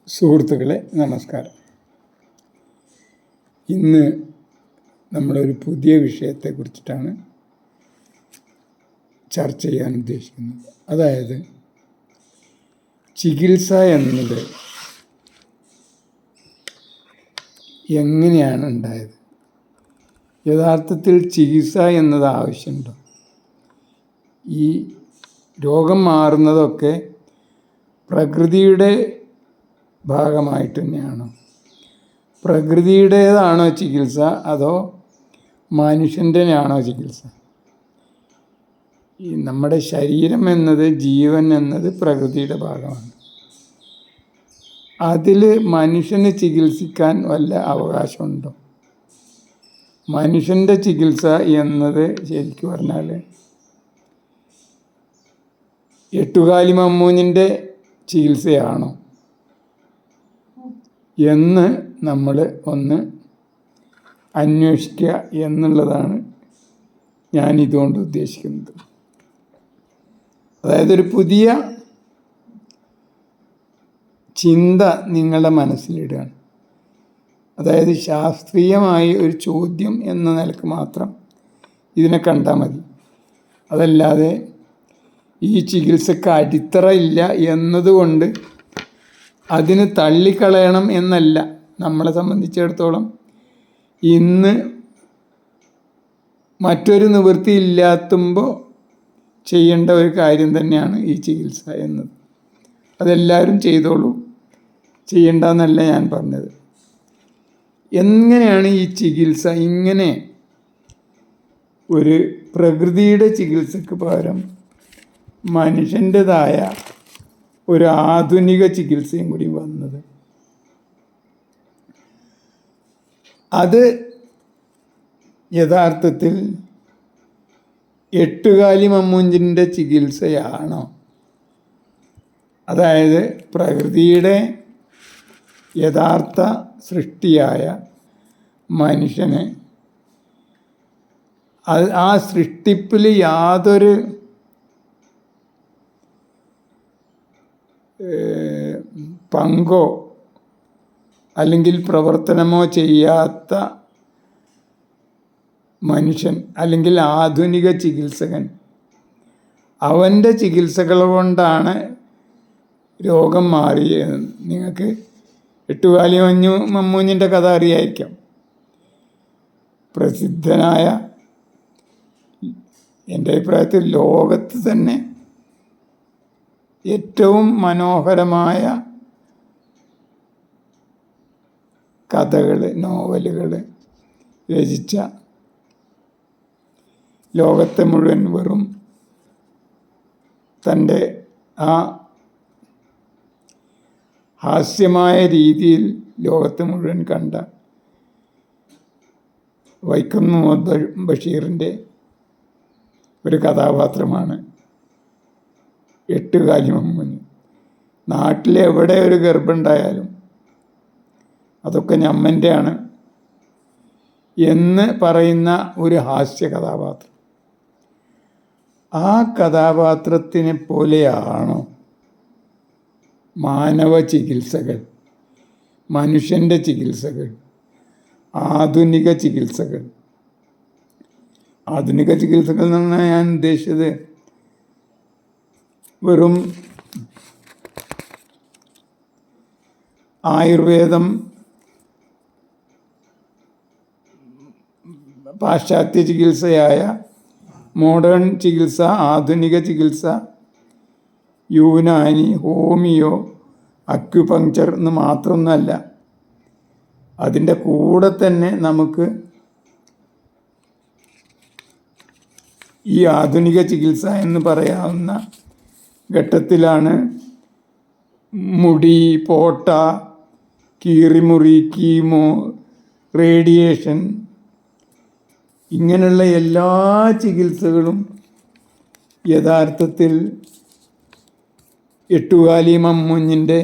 സുഹൃത്തുക്കളെ നമസ്കാരം. ഇന്ന് നമ്മളൊരു പുതിയ വിഷയത്തെക്കുറിച്ചിട്ടാണ് ചർച്ച ചെയ്യാൻ ഉദ്ദേശിക്കുന്നത്. അതായത് ചികിത്സ എന്നത് എങ്ങനെയാണ് ഉണ്ടായത്? യഥാർത്ഥത്തിൽ ചികിത്സ എന്നത് ആവശ്യമുണ്ടോ? ഈ രോഗം മാറുന്നതൊക്കെ പ്രകൃതിയുടെ ഭാഗമായിട്ട് തന്നെയാണോ? പ്രകൃതിയുടേതാണോ ചികിത്സ, അതോ മനുഷ്യൻ്റെയാണോ ചികിത്സ? ഈ നമ്മുടെ ശരീരം എന്നത്, ജീവൻ എന്നത് പ്രകൃതിയുടെ ഭാഗമാണ്. അതിൽ മനുഷ്യന് ചികിത്സിക്കാൻ വല്ല അവകാശമുണ്ടോ? മനുഷ്യൻ്റെ ചികിത്സ എന്നത് ശരിക്കും പറഞ്ഞാൽ എട്ടുകാലി മമ്മൂഞ്ഞിൻ്റെ ചികിത്സയാണോ എന്ന് നമ്മൾ ഒന്ന് അന്വേഷിക്കുക എന്നുള്ളതാണ് ഞാനിതുകൊണ്ട് ഉദ്ദേശിക്കുന്നത്. അതായത് ഒരു പുതിയ ചിന്ത നിങ്ങളുടെ മനസ്സിലിടുകയാണ്. അതായത് ശാസ്ത്രീയമായി ഒരു ചോദ്യം എന്ന നിലക്ക് മാത്രം ഇതിനെ കണ്ടാൽ മതി. അതല്ലാതെ ഈ ചികിത്സക്ക് അടിത്തറ ഇല്ല എന്നതുകൊണ്ട് അതിന് തള്ളിക്കളയണം എന്നല്ല. നമ്മളെ സംബന്ധിച്ചിടത്തോളം ഇന്ന് മറ്റൊരു നിവൃത്തി ഇല്ലാത്തുമ്പോൾ ചെയ്യേണ്ട ഒരു കാര്യം തന്നെയാണ് ഈ ചികിത്സ എന്നത്. അതെല്ലാവരും ചെയ്തോളൂ, ചെയ്യണ്ടെന്നല്ല ഞാൻ പറഞ്ഞത്. എങ്ങനെയാണ് ഈ ചികിത്സ ഇങ്ങനെ ഒരു പ്രകൃതിയുടെ ചികിത്സക്ക് പകരം മനുഷ്യൻ്റെതായ ഒരു ആധുനിക ചികിത്സയും കൂടി വന്നത്? അത് യഥാർത്ഥത്തിൽ എട്ടുകാലി മമ്മൂഞ്ചിൻ്റെ ചികിത്സയാണോ? അതായത് പ്രകൃതിയുടെ യഥാർത്ഥ സൃഷ്ടിയായ മനുഷ്യനെ ആ സൃഷ്ടിപ്പിൽ യാതൊരു പങ്കോ അല്ലെങ്കിൽ പ്രവർത്തനമോ ചെയ്യാത്ത മനുഷ്യൻ അല്ലെങ്കിൽ ആധുനിക ചികിത്സകൻ, അവൻ്റെ ചികിത്സകൾ കൊണ്ടാണ് രോഗം മാറിയത്. നിങ്ങൾക്ക് എട്ടുകാലി മമ്മൂഞ്ഞിൻ്റെ കഥ അറിയായിരിക്കാം. പ്രസിദ്ധനായ, എൻ്റെ അഭിപ്രായത്തിൽ ലോകത്ത് തന്നെ ഏറ്റവും മനോഹരമായ കഥകൾ, നോവലുകൾ രചിച്ച, ലോകത്തെ മുഴുവൻ വെറും തൻ്റെ ആ ഹാസ്യമായ രീതിയിൽ ലോകത്തെ മുഴുവൻ കണ്ട വൈക്കം മുഹമ്മദ് ബഷീറിൻ്റെ ഒരു കഥാപാത്രമാണ് എട്ടുകാലി മമ്മൂഞ്ഞ്. നാട്ടിലെവിടെ ഒരു ഗർഭമുണ്ടായാലും അതൊക്കെ ഞമ്മൻ്റെയാണ് എന്ന് പറയുന്ന ഒരു ഹാസ്യ കഥാപാത്രം. ആ കഥാപാത്രത്തിനെ പോലെയാണോ മാനവ ചികിത്സകൾ, മനുഷ്യൻ്റെ ചികിത്സകൾ, ആധുനിക ചികിത്സകൾ? ആധുനിക ചികിത്സകൾ എന്നാണ് ഞാൻ ഉദ്ദേശിച്ചത് വെറും ആയുർവേദം, പാശ്ചാത്യ ചികിത്സയായ മോഡേൺ ചികിത്സ, ആധുനിക ചികിത്സ, യൂനാനി, ഹോമിയോ, അക്യുപങ്ക്ചർ എന്ന് മാത്രമൊന്നുമല്ല. അതിൻ്റെ കൂടെ തന്നെ നമുക്ക് ഈ ആധുനിക ചികിത്സ എന്ന് പറയാവുന്ന ഘട്ടത്തിലാണ് മുടി, പോട്ട, കീറിമുറി, കീമോ, റേഡിയേഷൻ, ഇങ്ങനെയുള്ള എല്ലാ ചികിത്സകളും യഥാർത്ഥത്തിൽ എട്ടുകാലി മമ്മൂഞ്ഞിൻ്റെ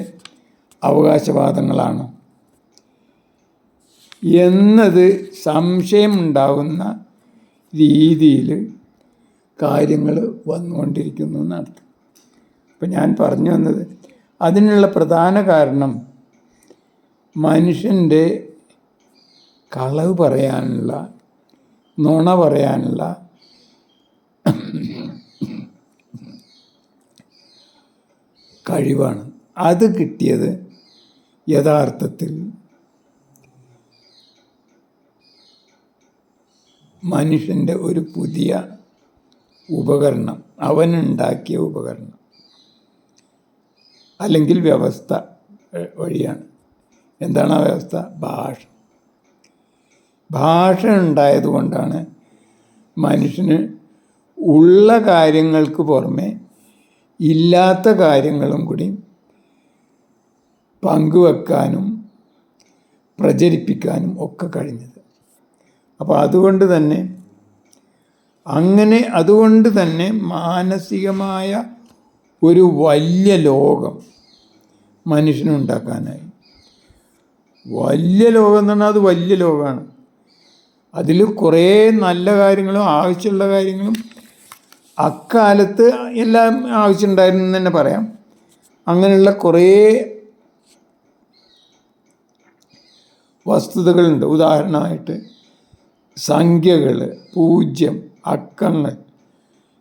അവകാശവാദങ്ങളാണ് എന്നത് സംശയമുണ്ടാകുന്ന രീതിയിൽ കാര്യങ്ങൾ വന്നുകൊണ്ടിരിക്കുന്നു എന്നർത്ഥം. അപ്പം ഞാൻ പറഞ്ഞു വന്നത് അതിനുള്ള പ്രധാന കാരണം മനുഷ്യൻ്റെ കളവ് പറയാനുള്ള, നുണ പറയാനുള്ള കഴിവാണ്. അത് കിട്ടിയത് യഥാർത്ഥത്തിൽ മനുഷ്യൻ്റെ ഒരു പുതിയ ഉപകരണം, അവനുണ്ടാക്കിയ ഉപകരണം അല്ലെങ്കിൽ വ്യവസ്ഥ വഴിയാണ്. എന്താണ് ആ വ്യവസ്ഥ? ഭാഷ. ഭാഷ ഉണ്ടായതുകൊണ്ടാണ് മനുഷ്യന് ഉള്ള കാര്യങ്ങൾക്ക് പുറമെ ഇല്ലാത്ത കാര്യങ്ങളും കൂടി പങ്കുവെക്കാനും പ്രചരിപ്പിക്കാനും ഒക്കെ കഴിഞ്ഞത്. അപ്പോൾ അതുകൊണ്ട് തന്നെ മാനസികമായ ഒരു വലിയ ലോകം മനുഷ്യനുണ്ടാക്കാനായി. വലിയ ലോകം എന്ന് പറഞ്ഞാൽ അത് വലിയ ലോകമാണ്. അതിൽ കുറേ നല്ല കാര്യങ്ങളും ആവശ്യമുള്ള കാര്യങ്ങളും അക്കാലത്ത് എല്ലാം ആവശ്യമുണ്ടായിരുന്നു എന്ന് തന്നെ പറയാം. അങ്ങനെയുള്ള കുറേ വസ്തുതകളുണ്ട്. ഉദാഹരണമായിട്ട് സംഖ്യകൾ, പൂജ്യം, അക്കങ്ങൾ,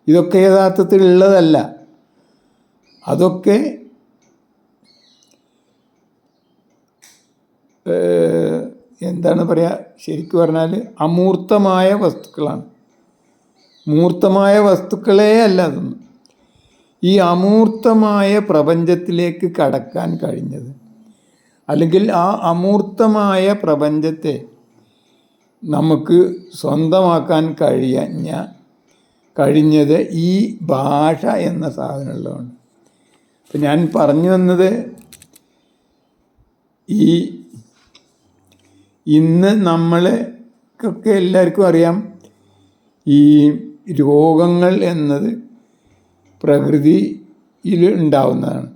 ഇതൊക്കെ യഥാർത്ഥത്തിൽ ഉള്ളതല്ല. അതൊക്കെ എന്താണ് പറയുക, ശരിക്കും പറഞ്ഞാൽ അമൂർത്തമായ വസ്തുക്കളാണ്. മൂർത്തമായ വസ്തുക്കളേ അല്ല അതൊന്നും. ഈ അമൂർത്തമായ പ്രപഞ്ചത്തിലേക്ക് കടക്കാൻ കഴിഞ്ഞത്, അല്ലെങ്കിൽ ആ അമൂർത്തമായ പ്രപഞ്ചത്തെ നമുക്ക് സ്വന്തമാക്കാൻ കഴിഞ്ഞത് ഈ ഭാഷ എന്ന സാധനമുള്ളതാണ്. അപ്പം ഞാൻ പറഞ്ഞു വന്നത്, ഇന്ന് നമ്മൾക്കൊക്കെ എല്ലാവർക്കും അറിയാം, ഈ രോഗങ്ങൾ എന്നത് പ്രകൃതിയിൽ ഉണ്ടാവുന്നതാണ്.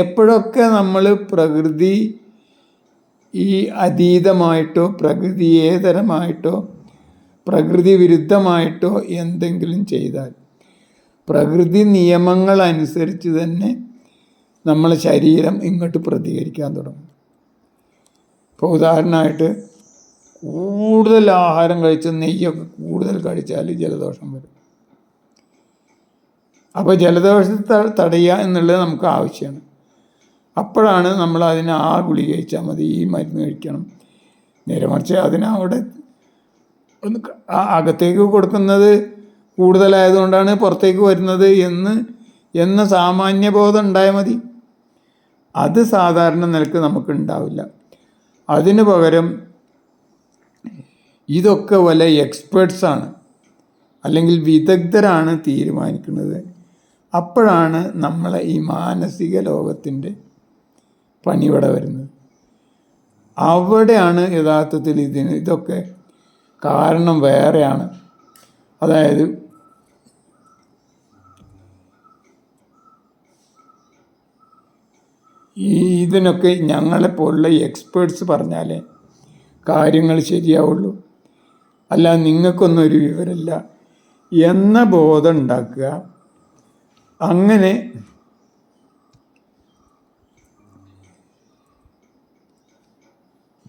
എപ്പോഴൊക്കെ നമ്മൾ പ്രകൃതി ഈ അതീതമായിട്ടോ പ്രകൃതിയേതരമായിട്ടോ പ്രകൃതി വിരുദ്ധമായിട്ടോ എന്തെങ്കിലും ചെയ്താൽ പ്രകൃതി നിയമങ്ങൾ അനുസരിച്ച് തന്നെ നമ്മളെ ശരീരം ഇങ്ങോട്ട് പ്രതികരിക്കാൻ തുടങ്ങും. ഇപ്പോൾ ഉദാഹരണമായിട്ട് കൂടുതൽ ആഹാരം കഴിച്ച് നെയ്യൊക്കെ കൂടുതൽ കഴിച്ചാൽ ജലദോഷം വരും. അപ്പോൾ ജലദോഷത്തെ തടയുക എന്നുള്ളത് നമുക്ക് ആവശ്യമാണ്. അപ്പോഴാണ് നമ്മൾ അതിന് ആ ഗുളിക കഴിച്ചാൽ മതി, ഈ മരുന്ന് കഴിക്കണം. നേരെ മറിച്ച് അതിനവിടെ ഒന്ന് അകത്തേക്ക് കൊടുക്കുന്നത് കൂടുതലായതുകൊണ്ടാണ് പുറത്തേക്ക് വരുന്നത് എന്ന സാമാന്യബോധം ഉണ്ടായാൽ മതി. അത് സാധാരണ നിലക്ക് നമുക്കുണ്ടാവില്ല. അതിന് പകരം ഇതൊക്കെ വല്ല എക്സ്പേർട്സാണ് അല്ലെങ്കിൽ വിദഗ്ധരാണ് തീരുമാനിക്കുന്നത്. അപ്പോഴാണ് നമ്മളെ ഈ മാനസിക ലോകത്തിൻ്റെ പണിവിടെ വരുന്നത്. അവിടെയാണ് യഥാർത്ഥത്തിൽ ഇതൊക്കെ കാരണം വേറെയാണ്. അതായത് ഇതിനൊക്കെ ഞങ്ങളെപ്പോലുള്ള എക്സ്പേർട്സ് പറഞ്ഞാലേ കാര്യങ്ങൾ ശരിയാവുള്ളൂ, അല്ല നിങ്ങൾക്കൊന്നും ഒരു വിവരമില്ല എന്ന ബോധം ഉണ്ടാക്കുക. അങ്ങനെ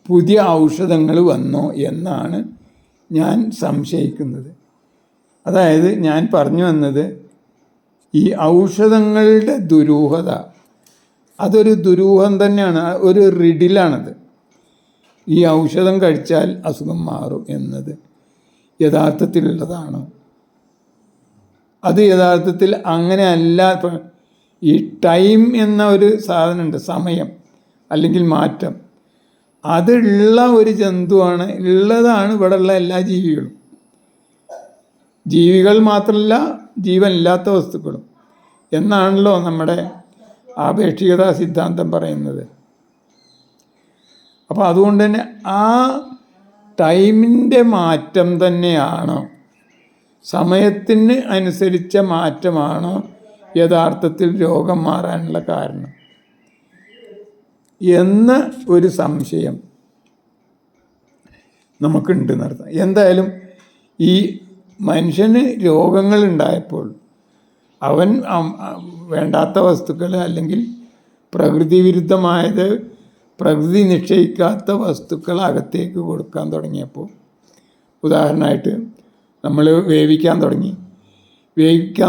പുതിയ ഔഷധങ്ങൾ വന്നോ എന്നാണ് ഞാൻ സംശയിക്കുന്നത്. അതായത് ഞാൻ പറഞ്ഞു വന്നത്, ഈ ഔഷധങ്ങളുടെ ദുരൂഹത അതൊരു ദുരൂഹം തന്നെയാണ്, ഒരു റിഡിലാണത്. ഈ ഔഷധം കഴിച്ചാൽ അസുഖം മാറും എന്നത് യഥാർത്ഥത്തിലുള്ളതാണോ? അത് യഥാർത്ഥത്തിൽ അങ്ങനെയല്ല. ഈ ടൈം എന്ന ഒരു സാധനമുണ്ട്, സമയം അല്ലെങ്കിൽ മാറ്റം. അതുള്ള ഒരു ജന്തുവാണ്, ഉള്ളതാണ് ഇവിടെയുള്ള എല്ലാ ജീവികളും. ജീവികൾ മാത്രമല്ല, ജീവനില്ലാത്ത വസ്തുക്കളും എന്നാണല്ലോ നമ്മുടെ ആപേക്ഷികതാ സിദ്ധാന്തം പറയുന്നത്. അപ്പോൾ അതുകൊണ്ട് തന്നെ ആ ടൈമിൻ്റെ മാറ്റം തന്നെയാണോ, സമയത്തിന് അനുസരിച്ച മാറ്റമാണോ യഥാർത്ഥത്തിൽ രോഗം മാറാനുള്ള കാരണം എന്ന ഒരു സംശയം നമുക്കുണ്ട് നടത്താം. എന്തായാലും ഈ മനുഷ്യന് രോഗങ്ങളുണ്ടായപ്പോൾ അവൻ വേണ്ടാത്ത വസ്തുക്കൾ അല്ലെങ്കിൽ പ്രകൃതി വിരുദ്ധമായത്, പ്രകൃതി നിശ്ചയിക്കാത്ത വസ്തുക്കൾ അകത്തേക്ക് കൊടുക്കാൻ തുടങ്ങിയപ്പോൾ, ഉദാഹരണമായിട്ട് നമ്മൾ വേവിക്കാൻ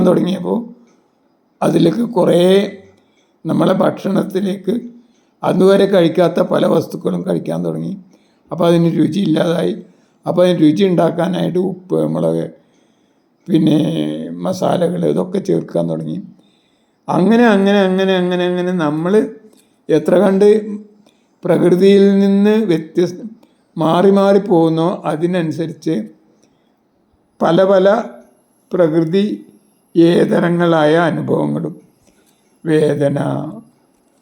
തുടങ്ങിയപ്പോൾ അതിലേക്ക് കുറേ നമ്മളെ ഭക്ഷണത്തിലേക്ക് അതുവരെ കഴിക്കാത്ത പല വസ്തുക്കളും കഴിക്കാൻ തുടങ്ങി. അപ്പോൾ അതിന് രുചി ഇല്ലാതായി. അപ്പോൾ അതിന് രുചി ഉണ്ടാക്കാനായിട്ട് ഉപ്പ്, മുളക്, പിന്നെ മസാലകൾ ഇതൊക്കെ ചേർക്കാൻ തുടങ്ങി. അങ്ങനെ അങ്ങനെ അങ്ങനെ അങ്ങനെ അങ്ങനെ നമ്മൾ എത്ര കണ്ട് പ്രകൃതിയിൽ നിന്ന് മാറി മാറി പോകുന്നോ അതിനനുസരിച്ച് പല പല പ്രകൃതി ഏതരങ്ങളായ അനുഭവങ്ങളും, വേദന,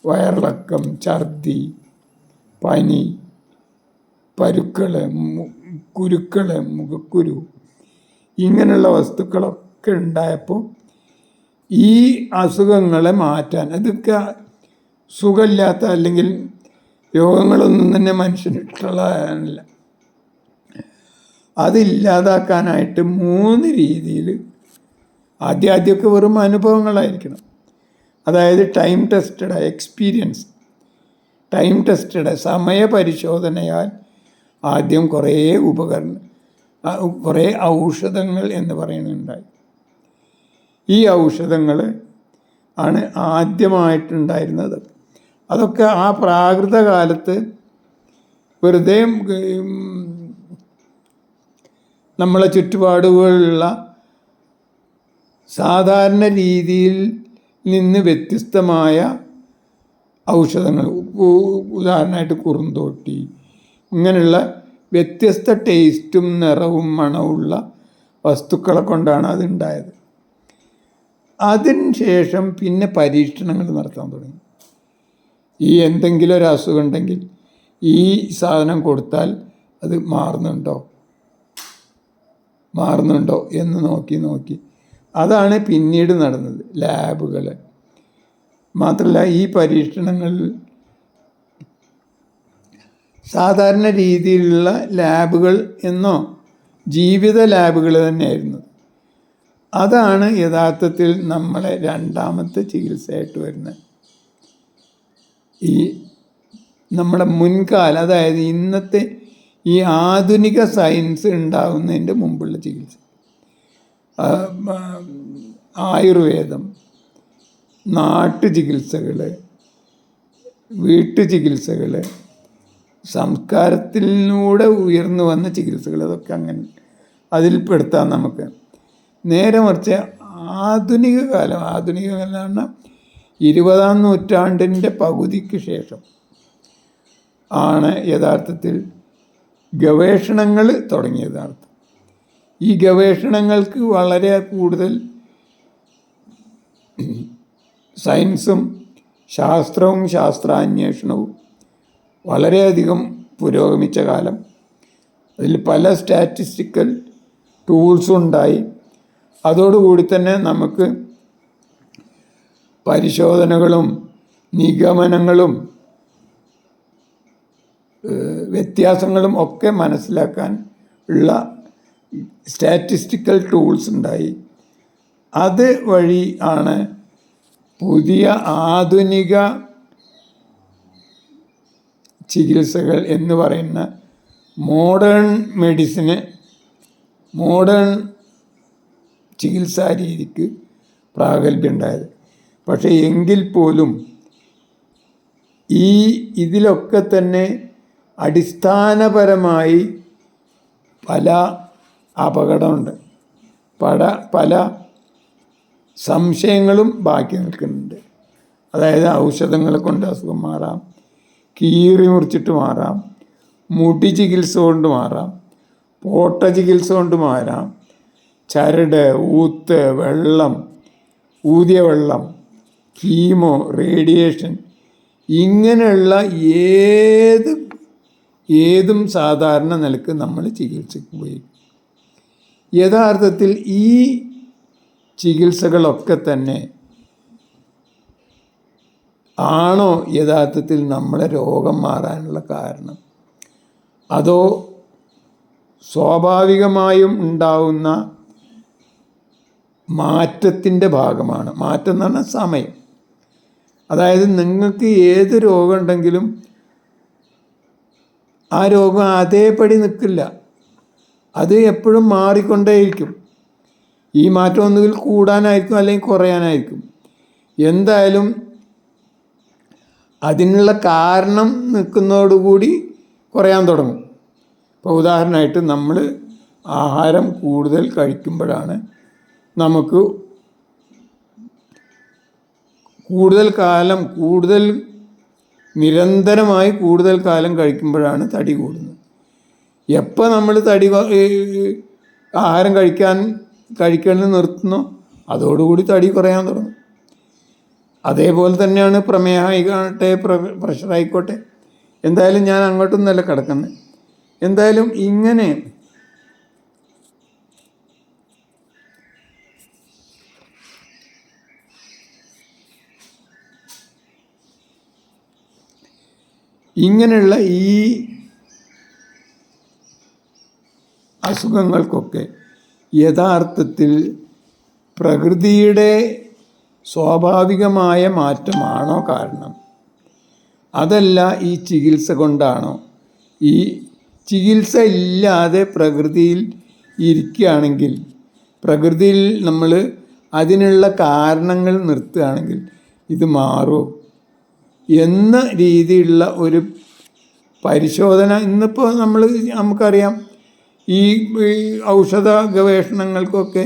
വയറിളക്കം, ഛർദി, പനി, പരുക്കൾ, കുരുക്കൾ, മുഖക്കുരു, ഇങ്ങനെയുള്ള വസ്തുക്കളൊക്കെ ഉണ്ടായപ്പോൾ ഈ അസുഖങ്ങളെ മാറ്റാൻ, അതൊക്കെ സുഖമില്ലാത്ത അല്ലെങ്കിൽ രോഗങ്ങളൊന്നും തന്നെ മനുഷ്യനിട്ടുള്ളതല്ല, അതില്ലാതാക്കാനായിട്ട് 3 രീതിയിൽ ആദ്യമൊക്കെ വെറും അനുഭവങ്ങളായിരിക്കണം. അതായത് time tested experience, time tested സമയപരിശോധനയാൽ ആദ്യം കുറേ ഔഷധങ്ങൾ എന്ന് പറയുന്നുണ്ടായി. ഈ ഔഷധങ്ങൾ ആണ് ആദ്യമായിട്ടുണ്ടായിരുന്നത്. അതൊക്കെ ആ പ്രാകൃത കാലത്ത് വെറുതെ നമ്മളെ ചുറ്റുപാടുകളിലുള്ള സാധാരണ രീതിയിൽ നിന്ന് വ്യത്യസ്തമായ ഔഷധങ്ങൾ, ഉദാഹരണമായിട്ട് കുറുന്തോട്ടി, ഇങ്ങനെയുള്ള വ്യത്യസ്ത ടേസ്റ്റും നിറവും മണവുമുള്ള വസ്തുക്കളെ കൊണ്ടാണ് അതുണ്ടായത്. അതിന് ശേഷം പിന്നെ പരീക്ഷണങ്ങൾ നടത്താൻ തുടങ്ങി. ഈ എന്തെങ്കിലും ഒരു അസുഖം ഉണ്ടെങ്കിൽ ഈ സാധനം കൊടുത്താൽ അത് മാറുന്നുണ്ടോ എന്ന് നോക്കി അതാണ് പിന്നീട് നടന്നത്. ലാബുകൾ മാത്രമല്ല, ഈ പരീക്ഷണങ്ങൾ സാധാരണ രീതിയിലുള്ള ലാബുകൾ എന്നോ ജീവിത ലാബുകൾ തന്നെയായിരുന്നു. അതാണ് യഥാർത്ഥത്തിൽ നമ്മളെ രണ്ടാമത്തെ ചികിത്സയായിട്ട് വരുന്നത്. ഈ നമ്മുടെ മുൻകാലം, അതായത് ഇന്നത്തെ ഈ ആധുനിക സയൻസ് ഉണ്ടാകുന്നതിൻ്റെ മുമ്പുള്ള ചികിത്സ, ആയുർവേദം, നാട്ടുചികിത്സകൾ, വീട്ടുചികിത്സകൾ, സംസ്കാരത്തിലൂടെ ഉയർന്നു വന്ന ചികിത്സകൾ, അതൊക്കെ അങ്ങനെ അതിൽപ്പെടുത്താം നമുക്ക്. നേരെ മറിച്ച് ആധുനിക കാലം പറഞ്ഞാൽ 20-ാം നൂറ്റാണ്ടിൻ്റെ പകുതിക്ക് ശേഷം ആണ് യഥാർത്ഥത്തിൽ ഗവേഷണങ്ങൾ തുടങ്ങിയത്. ഈ ഗവേഷണങ്ങൾക്ക് വളരെ കൂടുതൽ സയൻസും ശാസ്ത്രവും ശാസ്ത്രാന്വേഷണവും വളരെയധികം പുരോഗമിച്ച കാലം. അതിൽ പല സ്റ്റാറ്റിസ്റ്റിക്കൽ ടൂൾസും ഉണ്ടായി. അതോടുകൂടി തന്നെ നമുക്ക് പരിശോധനകളും നിഗമനങ്ങളും വ്യത്യാസങ്ങളും ഒക്കെ മനസ്സിലാക്കാൻ ഉള്ള സ്റ്റാറ്റിസ്റ്റിക്കൽ ടൂൾസ് ഉണ്ടായി. അത് വഴി ആണ് പുതിയ ആധുനിക ചികിത്സകൾ എന്ന് പറയുന്ന മോഡേൺ മെഡിസിന്, മോഡേൺ ചികിത്സാ രീതിക്ക് പ്രാഗൽഭ്യം ഉണ്ടായത്. പക്ഷേ എങ്കിൽ പോലും ഇതിലൊക്കെ തന്നെ അടിസ്ഥാനപരമായി പല അപകടമുണ്ട്, പല സംശയങ്ങളും ബാക്കി നിൽക്കുന്നുണ്ട്. അതായത് ഔഷധങ്ങളെ കൊണ്ട് അസുഖം മാറാം, കീറി മുറിച്ചിട്ട് മാറാം, മുടി ചികിത്സ കൊണ്ട് മാറാം, പോട്ട ചികിത്സ കൊണ്ട് മാറാം, ചരട്, ഊത്ത്, വെള്ളം, ഊതിയ വെള്ളം, കീമോ, റേഡിയേഷൻ, ഇങ്ങനെയുള്ള ഏതും സാധാരണ നിലക്ക് നമ്മൾ ചികിത്സയ്ക്ക് പോയി. യഥാർത്ഥത്തിൽ ഈ ചികിത്സകളൊക്കെ തന്നെ ആണോ യഥാർത്ഥത്തിൽ നമ്മളെ രോഗം മാറാനുള്ള കാരണം, അതോ സ്വാഭാവികമായും ഉണ്ടാവുന്ന മാറ്റത്തിൻ്റെ ഭാഗമാണ്. മാറ്റം എന്ന് പറഞ്ഞാൽ സമയം. അതായത് നിങ്ങൾക്ക് ഏത് രോഗം ഉണ്ടെങ്കിലും ആ രോഗം അതേപടി നിൽക്കില്ല, അത് എപ്പോഴും മാറിക്കൊണ്ടേയിരിക്കും. ഈ മാറ്റം ഒന്നുകിൽ കൂടാനായിരിക്കും അല്ലെങ്കിൽ കുറയാനായിരിക്കും. എന്തായാലും അതിനുള്ള കാരണം നിൽക്കുന്നതോടുകൂടി കുറയാൻ തുടങ്ങും. ഇപ്പോൾ ഉദാഹരണമായിട്ട് നമ്മൾ ആഹാരം കൂടുതൽ കഴിക്കുമ്പോഴാണ് നമുക്ക് നിരന്തരമായി കൂടുതൽ കാലം കഴിക്കുമ്പോഴാണ് തടി കൂടുന്നത്. എപ്പോൾ നമ്മൾ ആഹാരം കഴിക്കുന്നത് നിർത്തുന്നോ അതോടുകൂടി തടി കുറയാൻ തുടങ്ങും. അതേപോലെ തന്നെയാണ് പ്രമേഹമായിക്കോട്ടെ, പ്രഷറായിക്കോട്ടെ. എന്തായാലും ഞാൻ അങ്ങോട്ടൊന്നുമല്ല കിടക്കുന്നത്. എന്തായാലും ഇങ്ങനെയുള്ള ഈ അസുഖങ്ങൾക്കൊക്കെ യഥാർത്ഥത്തിൽ പ്രകൃതിയുടെ സ്വാഭാവികമായ മാറ്റമാണോ കാരണം, അതല്ല ഈ ചികിത്സ കൊണ്ടാണോ? ഈ ചികിത്സ ഇല്ലാതെ പ്രകൃതിയിൽ ഇരിക്കുകയാണെങ്കിൽ, പ്രകൃതിയിൽ നമ്മൾ അതിനുള്ള കാരണങ്ങൾ നിർത്തുകയാണെങ്കിൽ ഇത് മാറുമോ എന്ന രീതിയിലുള്ള ഒരു പരിശോധന ഇന്നിപ്പോൾ നമുക്കറിയാം. ഈ ഔഷധ ഗവേഷണങ്ങൾക്കൊക്കെ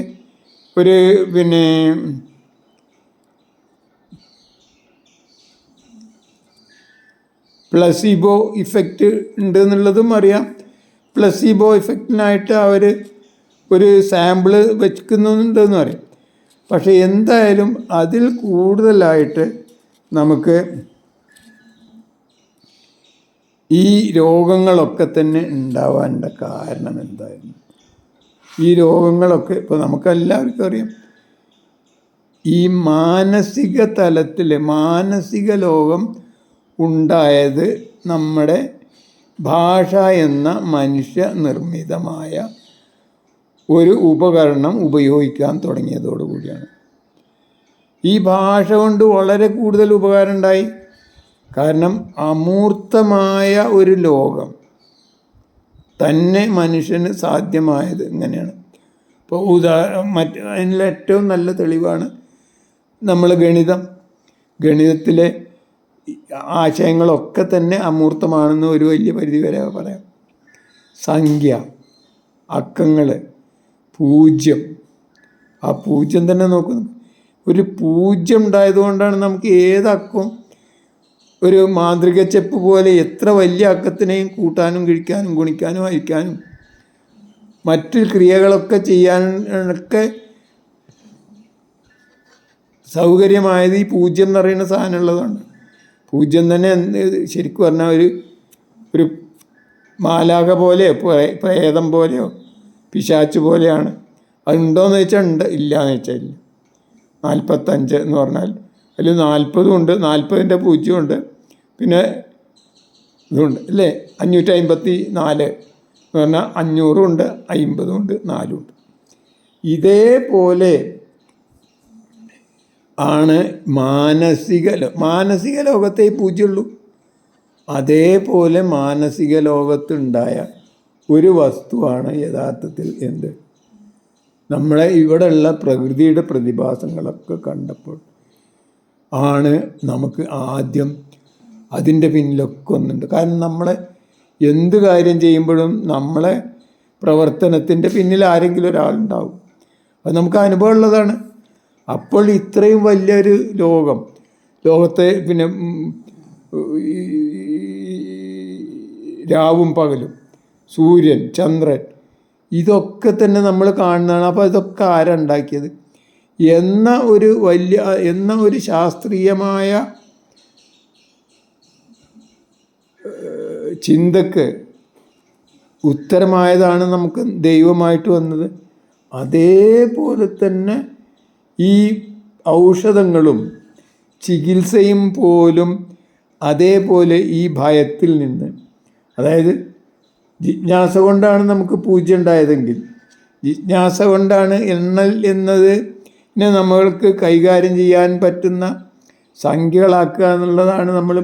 ഒരു പ്ലസീബോ ഇഫക്റ്റ് ഉണ്ട് എന്നുള്ളതും അറിയാം. പ്ലസീബോ ഇഫക്റ്റിനായിട്ട് അവർ ഒരു സാമ്പിള് വയ്ക്കുന്നുണ്ടെന്ന് പറയും. പക്ഷേ എന്തായാലും അതിൽ കൂടുതലായിട്ട് നമുക്ക് ഈ രോഗങ്ങളൊക്കെ തന്നെ ഉണ്ടാവാനുള്ള കാരണം എന്തായിരുന്നു? ഈ രോഗങ്ങളൊക്കെ ഇപ്പോൾ നമുക്കെല്ലാവർക്കും അറിയാം. ഈ മാനസിക തലത്തിൽ മാനസിക ലോകം ഉണ്ടായത് നമ്മുടെ ഭാഷ എന്ന മനുഷ്യ നിർമ്മിതമായ ഒരു ഉപകരണം ഉപയോഗിക്കാൻ തുടങ്ങിയതോടുകൂടിയാണ്. ഈ ഭാഷ കൊണ്ട് വളരെ കൂടുതൽ ഉപകാരം ഉണ്ടായി. കാരണം അമൂർത്തമായ ഒരു ലോകം തന്നെ മനുഷ്യന് സാധ്യമായത് ഇങ്ങനെയാണ്. ഇപ്പോൾ അതിനുള്ള ഏറ്റവും നല്ല തെളിവാണ് നമ്മൾ ഗണിതത്തിലെ ആശയങ്ങളൊക്കെ തന്നെ അമൂർത്തമാണെന്ന് ഒരു വലിയ പരിധി വരെ പറയാം. സംഖ്യ, അക്കങ്ങൾ, പൂജ്യം, ആ പൂജ്യം തന്നെ നോക്കുന്നു. ഒരു പൂജ്യം ഉണ്ടായതുകൊണ്ടാണ് നമുക്ക് ഏതക്കവും ഒരു മാന്ത്രിക ചെപ്പ് പോലെ എത്ര വലിയ അക്കത്തിനെയും കൂട്ടാനും കിഴിക്കാനും ഗുണിക്കാനും ഹരിക്കാനും മറ്റ് ക്രിയകളൊക്കെ ചെയ്യാനൊക്കെ സൗകര്യമായത് ഈ പൂജ്യം എന്ന് പറയുന്ന സാധനം ഉള്ളതുകൊണ്ട്. പൂജ്യം തന്നെ ശരിക്കും പറഞ്ഞാൽ ഒരു മാലാഖ പോലെയോ പ്രേതം പോലെയോ പിശാച്ച് പോലെയാണ്. അതുണ്ടോയെന്ന് വെച്ചാൽ ഉണ്ട്, ഇല്ലയെന്ന് വെച്ചാൽ ഇല്ല. 45 എന്ന് പറഞ്ഞാൽ അതിൽ 40 ഉണ്ട്, 40ൻ്റെ പൂജ്യമുണ്ട്, പിന്നെ ഇതുണ്ട് അല്ലേ. 554 എന്ന് പറഞ്ഞാൽ 500 ഉണ്ട്, 50 ഉണ്ട്, 4 ഉണ്ട്. ഇതേപോലെ ആണ് മാനസിക ലോകത്തെ പൂജ്യമുള്ളൂ. അതേപോലെ മാനസിക ലോകത്തുണ്ടായ ഒരു വസ്തുവാണ് യഥാർത്ഥത്തിൽ നമ്മളെ ഇവിടെയുള്ള പ്രകൃതിയുടെ പ്രതിഭാസങ്ങളൊക്കെ കണ്ടപ്പോൾ ആണ് നമുക്ക് ആദ്യം അതിൻ്റെ പിന്നിലൊക്കെ ഒന്നുണ്ട്. കാരണം നമ്മളെ എന്ത് കാര്യം ചെയ്യുമ്പോഴും നമ്മളെ പ്രവർത്തനത്തിൻ്റെ പിന്നിൽ ആരെങ്കിലും ഒരാളുണ്ടാവും. അത് നമുക്ക് അനുഭവമുള്ളതാണ്. അപ്പോൾ ഇത്രയും വലിയൊരു ലോകത്തെ രാവും പകലും, സൂര്യൻ, ചന്ദ്രൻ, ഇതൊക്കെ തന്നെ നമ്മൾ കാണുന്നതാണ്. അപ്പോൾ ഇതൊക്കെ ആരുണ്ടാക്കിയത് എന്ന ഒരു ശാസ്ത്രീയമായ ചിന്തക്ക് ഉത്തരമായതാണ് നമുക്ക് ദൈവമായിട്ട് വന്നത്. അതേപോലെ തന്നെ ഈ ഔഷധങ്ങളും ചികിത്സയും പോലും അതേപോലെ ഈ ഭയത്തിൽ നിന്ന്, അതായത് ജിജ്ഞാസ കൊണ്ടാണ് നമുക്ക് പൂജ്യം ഉണ്ടായതെങ്കിൽ, ജിജ്ഞാസ കൊണ്ടാണ് എണ്ണൽ എന്നത് നമ്മൾക്ക് കൈകാര്യം ചെയ്യാൻ പറ്റുന്ന സംഖ്യകളാക്കുക എന്നുള്ളതാണ് നമ്മൾ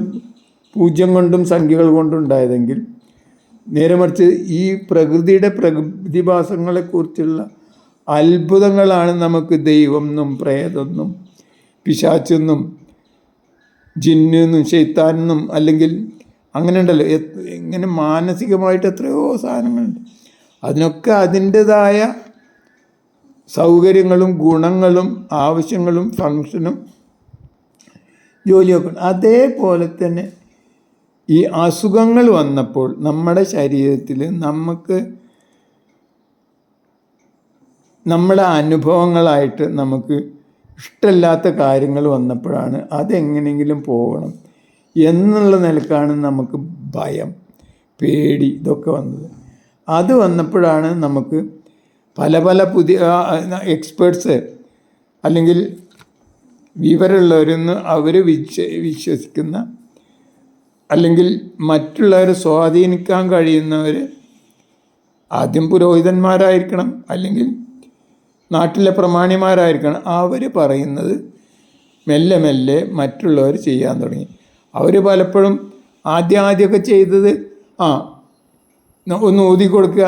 പൂജ്യം കൊണ്ടും സംഖ്യകൾ കൊണ്ടും ഉണ്ടായതെങ്കിൽ, നേരെ മറിച്ച് ഈ പ്രകൃതിയുടെ പ്രതിഭാസങ്ങളെക്കുറിച്ചുള്ള അത്ഭുതങ്ങളാണ് നമുക്ക് ദൈവം എന്നും പ്രേതെന്നും പിശാച്ചെന്നും ജിന്നെന്നും ശൈത്താനെന്നും, അല്ലെങ്കിൽ അങ്ങനെ ഉണ്ടല്ലോ, ഇങ്ങനെ മാനസികമായിട്ട് എത്രയോ സാധനങ്ങളുണ്ട്. അതിനൊക്കെ അതിൻ്റെതായ സൗകര്യങ്ങളും ഗുണങ്ങളും ആവശ്യങ്ങളും ഫങ്ഷനും ജോലിയൊക്കെ ഉണ്ട്. അതേപോലെ തന്നെ ഈ അസുഖങ്ങൾ വന്നപ്പോൾ നമ്മുടെ ശരീരത്തിൽ നമുക്ക് നമ്മുടെ അനുഭവങ്ങളായിട്ട് നമുക്ക് ഇഷ്ടമില്ലാത്ത കാര്യങ്ങൾ വന്നപ്പോഴാണ് അതെങ്ങനെയെങ്കിലും പോകണം എന്നുള്ള നിലക്കാണ് നമുക്ക് ഭയം, പേടി ഇതൊക്കെ വന്നത്. അത് വന്നപ്പോഴാണ് നമുക്ക് പല പല പുതിയ എക്സ്പേർട്സ് അല്ലെങ്കിൽ വിവരമുള്ളവരെന്ന് അവർ വിശ്വസിക്കുന്ന, അല്ലെങ്കിൽ മറ്റുള്ളവരെ സ്വാധീനിക്കാൻ കഴിയുന്നവർ, ആദ്യം പുരോഹിതന്മാരായിരിക്കണം അല്ലെങ്കിൽ നാട്ടിലെ പ്രമാണിമാരായിരിക്കണം, അവർ പറയുന്നത് മെല്ലെ മെല്ലെ മറ്റുള്ളവർ ചെയ്യാൻ തുടങ്ങി. അവർ പലപ്പോഴും ആദ്യമൊക്കെ ചെയ്തത് ഒന്ന് ഊതി കൊടുക്കുക,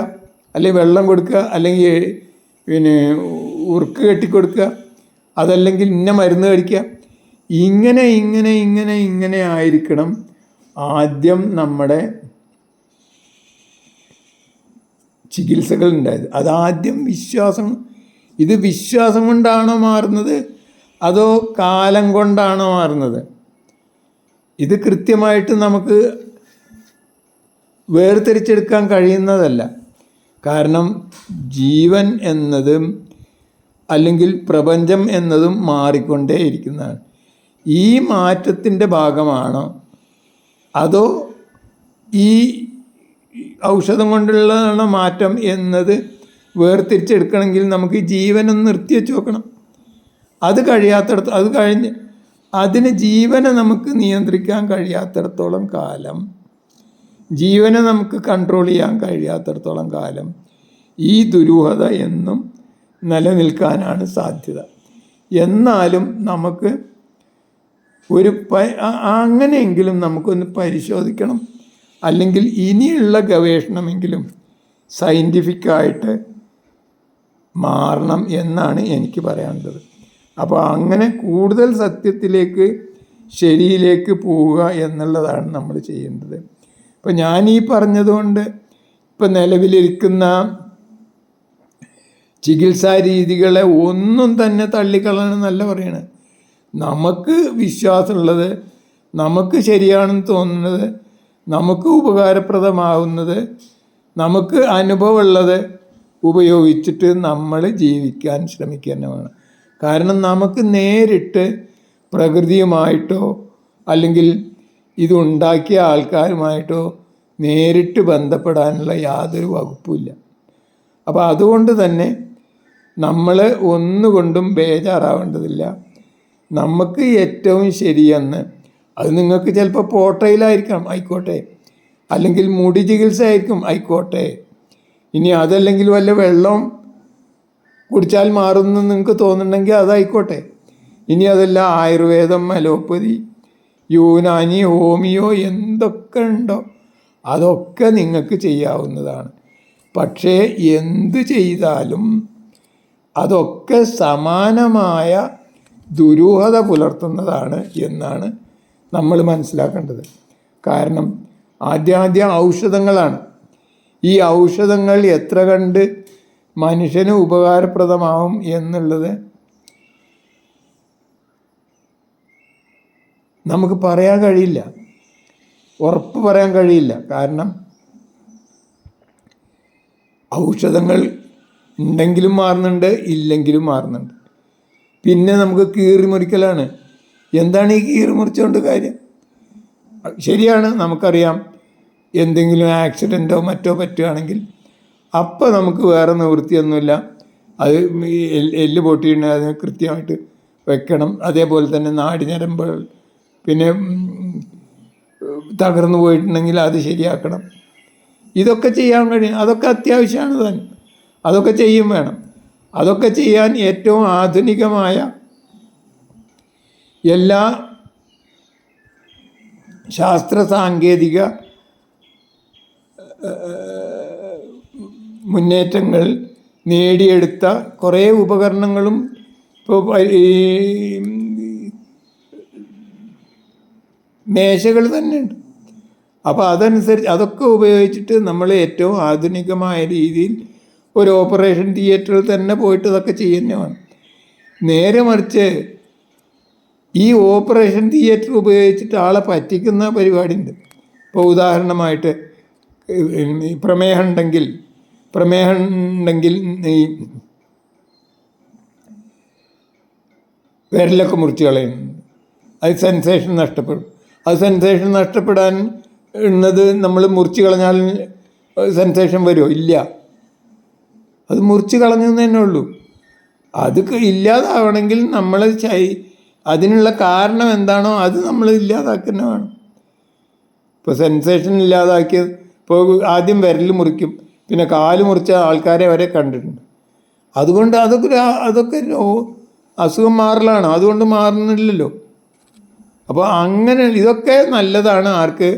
അല്ലെങ്കിൽ വെള്ളം കൊടുക്കുക, അല്ലെങ്കിൽ പിന്നെ ഉറുക്ക് കെട്ടിക്കൊടുക്കുക, അതല്ലെങ്കിൽ ഇന്ന മരുന്ന് കഴിക്കുക, ഇങ്ങനെ ആയിരിക്കണം ആദ്യം നമ്മുടെ ചികിത്സകൾ ഉണ്ടായത്. അതാദ്യം ഇത് വിശ്വാസം കൊണ്ടാണോ മാറുന്നത് അതോ കാലം കൊണ്ടാണോ മാറുന്നത്? ഇത് കൃത്യമായിട്ട് നമുക്ക് വേർതിരിച്ചെടുക്കാൻ കഴിയുന്നതല്ല. കാരണം ജീവൻ എന്നതും അല്ലെങ്കിൽ പ്രപഞ്ചം എന്നതും മാറിക്കൊണ്ടേയിരിക്കുന്നതാണ്. ഈ മാറ്റത്തിൻ്റെ ഭാഗമാണോ അതോ ഈ ഔഷധം കൊണ്ടുള്ളതാണോ മാറ്റം എന്നത് വേർതിരിച്ചെടുക്കണമെങ്കിൽ നമുക്ക് ജീവനൊന്ന് നിർത്തി വെച്ച് നോക്കണം. അത് കഴിഞ്ഞ് അതിന് ജീവനെ നമുക്ക് നിയന്ത്രിക്കാൻ കഴിയാത്തിടത്തോളം കാലം, ജീവനെ നമുക്ക് കൺട്രോൾ ചെയ്യാൻ കഴിയാത്തിടത്തോളം കാലം ഈ ദുരൂഹത എന്നും നിലനിൽക്കാനാണ് സാധ്യത. എന്നാലും നമുക്ക് അങ്ങനെയെങ്കിലും നമുക്കൊന്ന് പരിശോധിക്കണം, അല്ലെങ്കിൽ ഇനിയുള്ള ഗവേഷണമെങ്കിലും സയൻറ്റിഫിക്കായിട്ട് മാറണം എന്നാണ് എനിക്ക് പറയാനുള്ളത്. അപ്പോൾ അങ്ങനെ കൂടുതൽ സത്യത്തിലേക്ക്, ശരിയിലേക്ക് പോവുക എന്നുള്ളതാണ് നമ്മൾ ചെയ്യേണ്ടത്. ഇപ്പം ഞാനീ പറഞ്ഞതുകൊണ്ട് ഇപ്പം നിലവിലിരിക്കുന്ന ചികിത്സാ രീതികളെ ഒന്നും തന്നെ തള്ളിക്കളയണമെന്നല്ല പറയണത്. നമുക്ക് വിശ്വാസമുള്ളത്, നമുക്ക് ശരിയാണെന്ന് തോന്നുന്നത്, നമുക്ക് ഉപകാരപ്രദമാവുന്നത്, നമുക്ക് അനുഭവമുള്ളത് ഉപയോഗിച്ചിട്ട് നമ്മൾ ജീവിക്കാൻ ശ്രമിക്കുക തന്നെ വേണം. കാരണം നമുക്ക് നേരിട്ട് പ്രകൃതിയുമായിട്ടോ അല്ലെങ്കിൽ ഇതുണ്ടാക്കിയ ആൾക്കാരുമായിട്ടോ നേരിട്ട് ബന്ധപ്പെടാനുള്ള യാതൊരു വകുപ്പുമില്ല. അപ്പോൾ അതുകൊണ്ട് തന്നെ നമ്മൾ ഒന്നുകൊണ്ടും ബേജാറാവേണ്ടതില്ല. നമുക്ക് ഏറ്റവും ശരിയെന്ന്, അത് നിങ്ങൾക്ക് ചിലപ്പോൾ പോട്ടയിലായിരിക്കണം, ആയിക്കോട്ടെ, അല്ലെങ്കിൽ മുടി ചികിത്സ ആയിരിക്കും, ആയിക്കോട്ടെ, ഇനി അതല്ലെങ്കിൽ വല്ല വെള്ളം കുടിച്ചാൽ മാറുമെന്ന് നിങ്ങൾക്ക് തോന്നുന്നുണ്ടെങ്കിൽ അതായിക്കോട്ടെ. ഇനി അതല്ല ആയുർവേദം, അലോപ്പതി, യൂനാനി, ഹോമിയോ എന്തൊക്കെ ഉണ്ടോ അതൊക്കെ നിങ്ങൾക്ക് ചെയ്യാവുന്നതാണ്. പക്ഷേ എന്ത് ചെയ്താലും അതൊക്കെ സമാനമായ ദുരൂഹത പുലർത്തുന്നതാണ് എന്നാണ് നമ്മൾ മനസ്സിലാക്കേണ്ടത്. കാരണം ആദ്യം ഔഷധങ്ങളാണ്. ഈ ഔഷധങ്ങൾ എത്ര കണ്ട് മനുഷ്യന് ഉപകാരപ്രദമാവും എന്നുള്ളത് നമുക്ക് പറയാൻ കഴിയില്ല, ഉറപ്പ് പറയാൻ കഴിയില്ല. കാരണം ഔഷധങ്ങൾ ഉണ്ടെങ്കിലും മാറുന്നുണ്ട്, ഇല്ലെങ്കിലും മാറുന്നുണ്ട്. പിന്നെ നമുക്ക് കീറിമുറിക്കലാണ്. എന്താണ് ഈ കീറിമുറിച്ചുകൊണ്ട് കാര്യം? ശരിയാണ്, നമുക്കറിയാം എന്തെങ്കിലും ആക്സിഡൻറ്റോ മറ്റോ പറ്റുകയാണെങ്കിൽ അപ്പോൾ നമുക്ക് വേറെ നിവൃത്തിയൊന്നുമില്ല, അത് എല്ല് പൊട്ടിയിട്ടുണ്ടെങ്കിൽ അതിന് കൃത്യമായിട്ട് വെക്കണം. അതേപോലെ തന്നെ നാടിഞരമ്പുകൾ പിന്നെ തകർന്നു പോയിട്ടുണ്ടെങ്കിൽ അത് ശരിയാക്കണം. ഇതൊക്കെ ചെയ്യാൻ കഴിയും, അതൊക്കെ അത്യാവശ്യമാണ് തന്നെ, അതൊക്കെ ചെയ്യും വേണം. അതൊക്കെ ചെയ്യാൻ ഏറ്റവും ആധുനികമായ എല്ലാ ശാസ്ത്ര സാങ്കേതിക മുന്നേറ്റങ്ങൾ നേടിയെടുത്ത കുറേ ഉപകരണങ്ങളും ഇപ്പോൾ ഈ മേശകൾ തന്നെയുണ്ട്. അപ്പോൾ അതനുസരിച്ച് അതൊക്കെ ഉപയോഗിച്ചിട്ട് നമ്മൾ ഏറ്റവും ആധുനികമായ രീതിയിൽ ഒരു ഓപ്പറേഷൻ തിയേറ്ററിൽ തന്നെ പോയിട്ട് ഇതൊക്കെ ചെയ്യുന്നതാണ്. നേരെ മറിച്ച് ഈ ഓപ്പറേഷൻ തിയേറ്റർ ഉപയോഗിച്ചിട്ട് ആളെ പറ്റിക്കുന്ന പരിപാടിയുണ്ട്. ഇപ്പോൾ ഉദാഹരണമായിട്ട് പ്രമേഹം ഉണ്ടെങ്കിൽ ഈ വിരലൊക്കെ മുറിച്ച് കളയുന്നു. അത് സെൻസേഷൻ നഷ്ടപ്പെടും. അത് സെൻസേഷൻ നഷ്ടപ്പെടാൻ ഉള്ളത് നമ്മൾ മുറിച്ച് കളഞ്ഞാൽ സെൻസേഷൻ വരുമോ? ഇല്ല. അത് മുറിച്ച് കളഞ്ഞു തന്നെ ഉള്ളൂ. അത് ഇല്ലാതാവണമെങ്കിൽ നമ്മൾ അതിനുള്ള കാരണം എന്താണോ അത് നമ്മൾ ഇല്ലാതാക്കുന്ന വേണം. ഇപ്പോൾ സെൻസേഷൻ ഇല്ലാതാക്കിയത്, ഇപ്പോൾ ആദ്യം വിരൽ മുറിക്കും, പിന്നെ കാല് മുറിച്ച ആൾക്കാരെ വരെ കണ്ടിട്ടുണ്ട്. അതുകൊണ്ട് അതൊക്കെ അസുഖം മാറലാണ്, അതുകൊണ്ട് മാറുന്നില്ലല്ലോ. അപ്പോൾ അങ്ങനെ ഇതൊക്കെ നല്ലതാണ്. ആർക്ക്?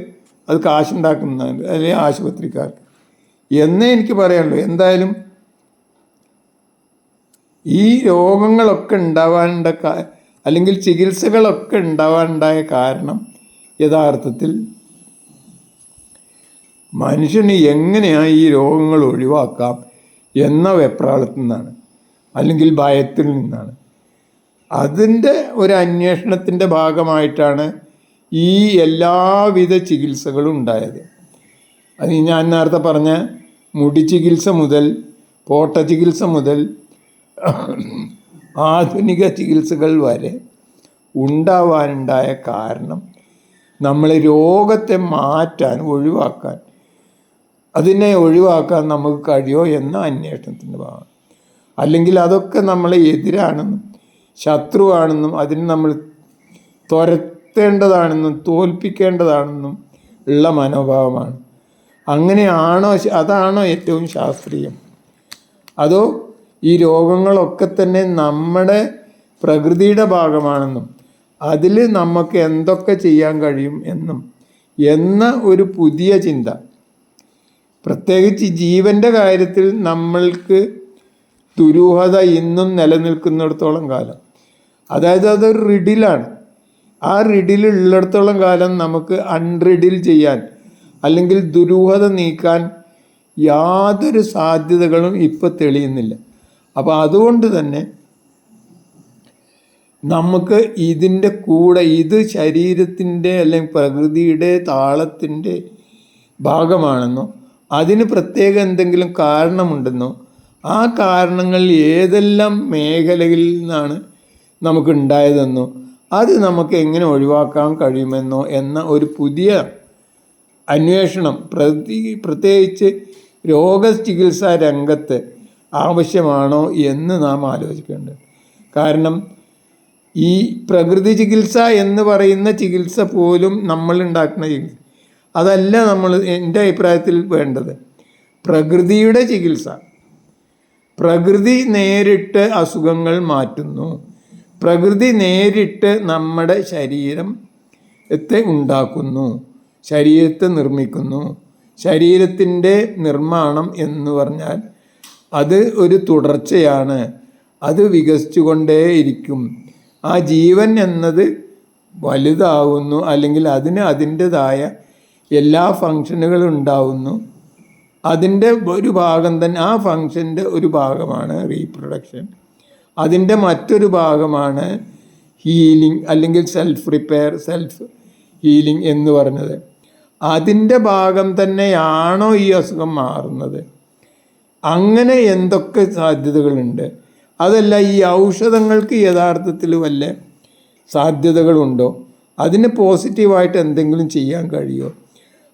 അത് കാശുണ്ടാക്കുന്നതാണ്, അല്ലെങ്കിൽ ആശുപത്രിക്കാർക്ക് എന്നേ എനിക്ക് പറയാനുള്ളൂ. എന്തായാലും ഈ രോഗങ്ങളൊക്കെ അല്ലെങ്കിൽ ചികിത്സകളൊക്കെ ഉണ്ടാവാനുണ്ടായ കാരണം യഥാർത്ഥത്തിൽ മനുഷ്യന് എങ്ങനെയാണ് ഈ രോഗങ്ങൾ ഒഴിവാക്കാം എന്ന വെപ്രാളത്തിൽ നിന്നാണ്, അല്ലെങ്കിൽ ഭയത്തിൽ നിന്നാണ്. അതിൻ്റെ ഒരു അന്വേഷണത്തിൻ്റെ ഭാഗമായിട്ടാണ് ഈ എല്ലാവിധ ചികിത്സകളും ഉണ്ടായത്. അത് ഞാൻ നേരത്തെ പറഞ്ഞ മുടി ചികിത്സ മുതൽ പോട്ട ചികിത്സ മുതൽ ആധുനിക ചികിത്സകൾ വരെ ഉണ്ടാവാനുണ്ടായ കാരണം നമ്മൾ രോഗത്തെ ഒഴിവാക്കാൻ നമുക്ക് കഴിയുമോ എന്ന അന്വേഷണത്തിൻ്റെ ഭാഗം. അല്ലെങ്കിൽ അതൊക്കെ നമ്മളെ എതിരാണെന്നും ശത്രുവാണെന്നും അതിന് നമ്മൾ തുരത്തേണ്ടതാണെന്നും തോൽപ്പിക്കേണ്ടതാണെന്നും ഉള്ള മനോഭാവമാണ്. അതാണോ ഏറ്റവും ശാസ്ത്രീയം? അതോ ഈ രോഗങ്ങളൊക്കെ തന്നെ നമ്മുടെ പ്രകൃതിയുടെ ഭാഗമാണെന്നും അതിൽ നമുക്ക് എന്തൊക്കെ ചെയ്യാൻ കഴിയും എന്ന ഒരു പുതിയ ചിന്ത, പ്രത്യേകിച്ച് ജീവൻ്റെ കാര്യത്തിൽ നമ്മൾക്ക് ദുരൂഹത ഇന്നും നിലനിൽക്കുന്നിടത്തോളം കാലം, അതായത് അതൊരു റിഡിലാണ്. ആ റിഡിലുള്ളിടത്തോളം കാലം നമുക്ക് അൺറിഡിൽ ചെയ്യാൻ, അല്ലെങ്കിൽ ദുരൂഹത നീക്കാൻ യാതൊരു സാധ്യതകളും ഇപ്പോൾ തെളിയുന്നില്ല. അപ്പോൾ അതുകൊണ്ട് തന്നെ നമുക്ക് ഇതിൻ്റെ കൂടെ ഇത് ശരീരത്തിൻ്റെ അല്ലെങ്കിൽ പ്രകൃതിയുടെ താളത്തിൻ്റെ ഭാഗമാണെന്നോ അതിന് പ്രത്യേക എന്തെങ്കിലും കാരണമുണ്ടെന്നോ ആ കാരണങ്ങൾ ഏതെല്ലാം മേഖലയിൽ നിന്നാണ് നമുക്കുണ്ടായതെന്നോ അത് നമുക്ക് എങ്ങനെ ഒഴിവാക്കാൻ കഴിയുമെന്നോ എന്ന ഒരു പുതിയ അന്വേഷണം പ്രത്യേകിച്ച് രോഗചികിത്സാ രംഗത്ത് ആവശ്യമാണോ എന്ന് നാം ആലോചിക്കേണ്ടത്. കാരണം ഈ പ്രകൃതി ചികിത്സ എന്ന് പറയുന്ന ചികിത്സ പോലും നമ്മൾ ഉണ്ടാക്കുന്ന ചികിത്സ അതല്ല എൻ്റെ അഭിപ്രായത്തിൽ വേണ്ടത്. പ്രകൃതിയുടെ ചികിത്സ, പ്രകൃതി നേരിട്ട് അസുഖങ്ങൾ മാറ്റുന്നു, പ്രകൃതി നേരിട്ട് നമ്മുടെ ശരീരത്തെ ഉണ്ടാക്കുന്നു, ശരീരത്തെ നിർമ്മിക്കുന്നു. ശരീരത്തിൻ്റെ നിർമ്മാണം എന്ന് പറഞ്ഞാൽ അത് ഒരു തുടർച്ചയാണ്, അത് വികസിച്ചുകൊണ്ടേയിരിക്കും. ആ ജീവൻ എന്നത് വലുതാവുന്നു, അല്ലെങ്കിൽ അതിന് അതിൻ്റെതായ എല്ലാ ഫങ്ഷനുകളും ഉണ്ടാവുന്നു. അതിൻ്റെ ഒരു ഭാഗം തന്നെ, ആ ഫങ്ഷൻ്റെ ഒരു ഭാഗമാണ് റീപ്രൊഡക്ഷൻ. അതിൻ്റെ മറ്റൊരു ഭാഗമാണ് ഹീലിംഗ്, അല്ലെങ്കിൽ സെൽഫ് റിപ്പയർ, സെൽഫ് ഹീലിംഗ് എന്ന് പറഞ്ഞത്. അതിൻ്റെ ഭാഗം തന്നെയാണോ ഈ അസുഖം മാറുന്നത്? അങ്ങനെ എന്തൊക്കെ സാധ്യതകളുണ്ട്? അതല്ല ഈ ഔഷധങ്ങൾക്ക് യഥാർത്ഥത്തിൽ വല്ല സാധ്യതകളുണ്ടോ? അതിന് പോസിറ്റീവായിട്ട് എന്തെങ്കിലും ചെയ്യാൻ കഴിയുമോ?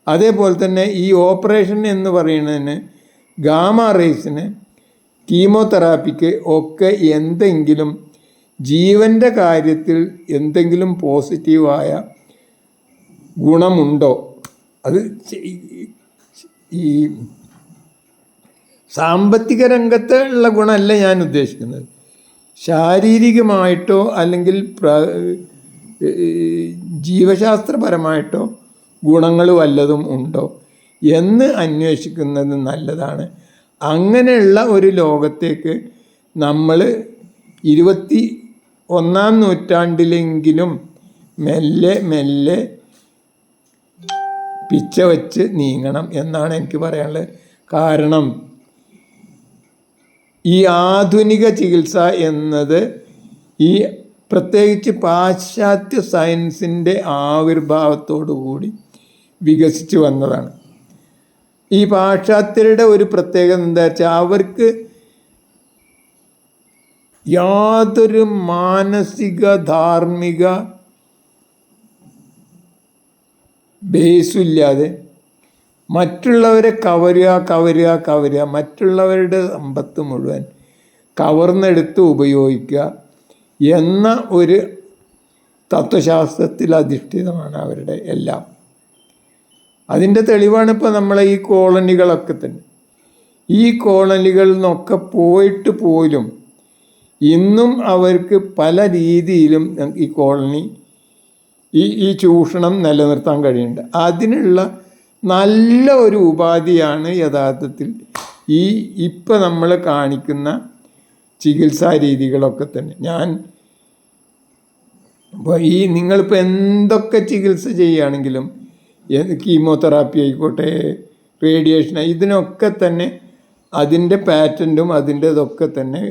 അതേപോലെ തന്നെ ഈ ഓപ്പറേഷൻ എന്ന് പറയുന്നതിന്, ഗാമ റേസിന്, കീമോതെറാപ്പിക്ക് ഒക്കെ എന്തെങ്കിലും ജീവൻ്റെ കാര്യത്തിൽ എന്തെങ്കിലും പോസിറ്റീവായ ഗുണമുണ്ടോ? അത് ഈ സാമ്പത്തിക രംഗത്ത് ഉള്ള ഗുണമല്ല ഞാൻ ഉദ്ദേശിക്കുന്നത്. ശാരീരികമായിട്ടോ അല്ലെങ്കിൽ ജീവശാസ്ത്രപരമായിട്ടോ ഗുണങ്ങൾ വല്ലതും ഉണ്ടോ എന്ന് അന്വേഷിക്കുന്നത് നല്ലതാണ്. അങ്ങനെയുള്ള ഒരു ലോകത്തേക്ക് നമ്മൾ 21-ാം നൂറ്റാണ്ടിലെങ്കിലും മെല്ലെ മെല്ലെ പിച്ച വച്ച് നീങ്ങണം എന്നാണ് എനിക്ക് പറയാനുള്ളത്. കാരണം ഈ ആധുനിക ചികിത്സ എന്നത് ഈ പ്രത്യേകിച്ച് പാശ്ചാത്യ സയൻസിൻ്റെ ആവിർഭാവത്തോടു കൂടി വികസിച്ച് വന്നതാണ്. ഈ പാശ്ചാത്യരുടെ ഒരു പ്രത്യേകത എന്താ വെച്ചാൽ അവർക്ക് യാതൊരു മാനസിക ധാർമ്മിക ബേസുമില്ലാതെ മറ്റുള്ളവരെ കവരുക, മറ്റുള്ളവരുടെ സമ്പത്ത് മുഴുവൻ കവർന്നെടുത്ത് ഉപയോഗിക്കുക എന്ന ഒരു തത്വശാസ്ത്രത്തിൽ അധിഷ്ഠിതമാണ് അവരുടെ എല്ലാം. അതിൻ്റെ തെളിവാണ് ഇപ്പോൾ നമ്മളെ ഈ കോളനികളൊക്കെ തന്നെ. ഈ കോളനികളിൽ നിന്നൊക്കെ പോയിട്ട് പോലും ഇന്നും അവർക്ക് പല രീതിയിലും ഈ കോളനി ഈ ചൂഷണം നിലനിർത്താൻ കഴിയുന്നുണ്ട്. അതിനുള്ള നല്ല ഒരു ഉപാധിയാണ് യഥാർത്ഥത്തിൽ ഇപ്പം നമ്മൾ കാണിക്കുന്ന ചികിത്സാ രീതികളൊക്കെ തന്നെ. ഇപ്പോൾ നിങ്ങളിപ്പോൾ എന്തൊക്കെ ചികിത്സ ചെയ്യുകയാണെങ്കിലും കീമോതെറാപ്പി ആയിക്കോട്ടെ, റേഡിയേഷൻ, ഇതിനൊക്കെ തന്നെ അതിൻ്റെ പാറ്റൻറ്റും അതിൻ്റെ ഇതൊക്കെ തന്നെ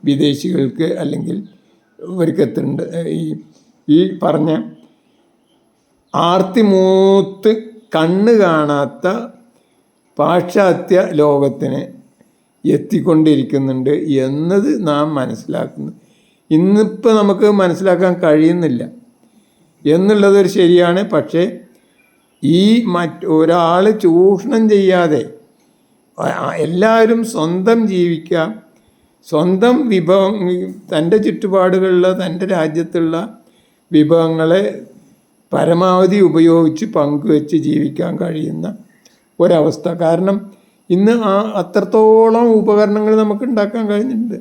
വിദേശികൾക്ക് അല്ലെങ്കിൽ ഇവർക്ക് എത്തുന്നുണ്ട്. ഈ പറഞ്ഞ ആർത്തിമൂത്ത് കണ്ണ് കാണാത്ത പാശ്ചാത്യ ലോകത്തിന് എത്തിക്കൊണ്ടിരിക്കുന്നുണ്ട് എന്നത് നാം മനസ്സിലാക്കുന്നു. ഇന്നിപ്പോൾ നമുക്ക് മനസ്സിലാക്കാൻ കഴിയുന്നില്ല എന്നുള്ളതൊരു ശരിയാണ്. പക്ഷേ ഒരാൾ ചൂഷണം ചെയ്യാതെ എല്ലാവരും സ്വന്തം ജീവിക്കുക, സ്വന്തം വിഭവം, തൻ്റെ ചുറ്റുപാടുകളിലുള്ള തൻ്റെ രാജ്യത്തുള്ള വിഭവങ്ങളെ പരമാവധി ഉപയോഗിച്ച് പങ്കുവെച്ച് ജീവിക്കാൻ കഴിയുന്ന ഒരവസ്ഥ. കാരണം ഇന്ന് അത്രത്തോളം ഉപകരണങ്ങൾ നമുക്ക് ഉണ്ടാക്കാൻ കഴിഞ്ഞിട്ടുണ്ട്.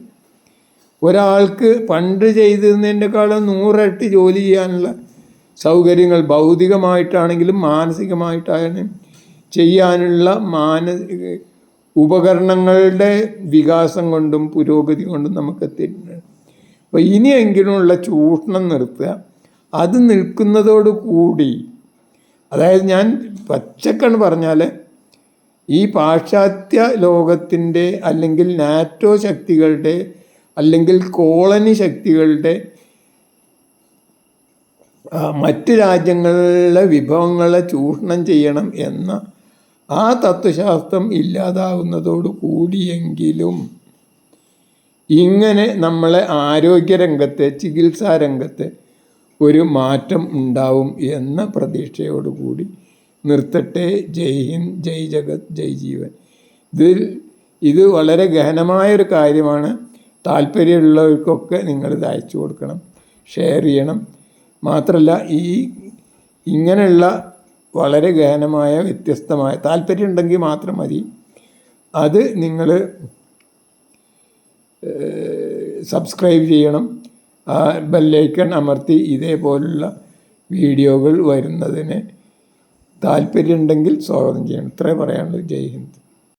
ഒരാൾക്ക് പണ്ട് ചെയ്തിരുന്നതിൻ്റെക്കാളും 100 ഇരട്ടി ജോലി ചെയ്യാനുള്ള സൗകര്യങ്ങൾ ഭൗതികമായിട്ടാണെങ്കിലും മാനസികമായിട്ടാണെങ്കിലും ചെയ്യാനുള്ള ഉപകരണങ്ങളുടെ വികാസം കൊണ്ടും പുരോഗതി കൊണ്ടും നമുക്ക് എത്തിയിട്ടുണ്ട്. അപ്പോൾ ഇനിയെങ്കിലുമുള്ള ചൂഷണം നിർത്തുക. അത് നിൽക്കുന്നതോടു കൂടി, അതായത് ഞാൻ പച്ചക്കണ് പറഞ്ഞാൽ ഈ പാശ്ചാത്യ ലോകത്തിൻ്റെ അല്ലെങ്കിൽ നാറ്റോ ശക്തികളുടെ അല്ലെങ്കിൽ കോളനി ശക്തികളുടെ മറ്റ് രാജ്യങ്ങളിലെ വിഭവങ്ങളെ ചൂഷണം ചെയ്യണം എന്ന ആ തത്വശാസ്ത്രം ഇല്ലാതാവുന്നതോടു കൂടിയെങ്കിലും ഇങ്ങനെ നമ്മളെ ആരോഗ്യരംഗത്തെ, ചികിത്സാ രംഗത്തെ ഒരു മാറ്റം ഉണ്ടാവും എന്ന പ്രതീക്ഷയോടുകൂടി നിർത്തട്ടെ. ജയ് ഹിന്ദ്, ജയ് ജഗത്, ജയ് ജീവൻ. ഇത് വളരെ ഗഹനമായൊരു കാര്യമാണ്. താല്പര്യമുള്ളവർക്കൊക്കെ നിങ്ങളിത് അയച്ചു കൊടുക്കണം, ഷെയർ ചെയ്യണം. മാത്രമല്ല ഇങ്ങനെയുള്ള വളരെ ഗഹനമായ വ്യത്യസ്തമായ താല്പര്യം ഉണ്ടെങ്കിൽ മാത്രം മതി. അത് നിങ്ങൾ സബ്സ്ക്രൈബ് ചെയ്യണം. ബെല്ലൈക്കൺ അമർത്തി ഇതേപോലുള്ള വീഡിയോകൾ വരുന്നതിന് താല്പര്യമുണ്ടെങ്കിൽ സ്വാഗതം ചെയ്യണം. ഇത്രേ പറയാനുള്ളൂ. ജയ് ഹിന്ദ്.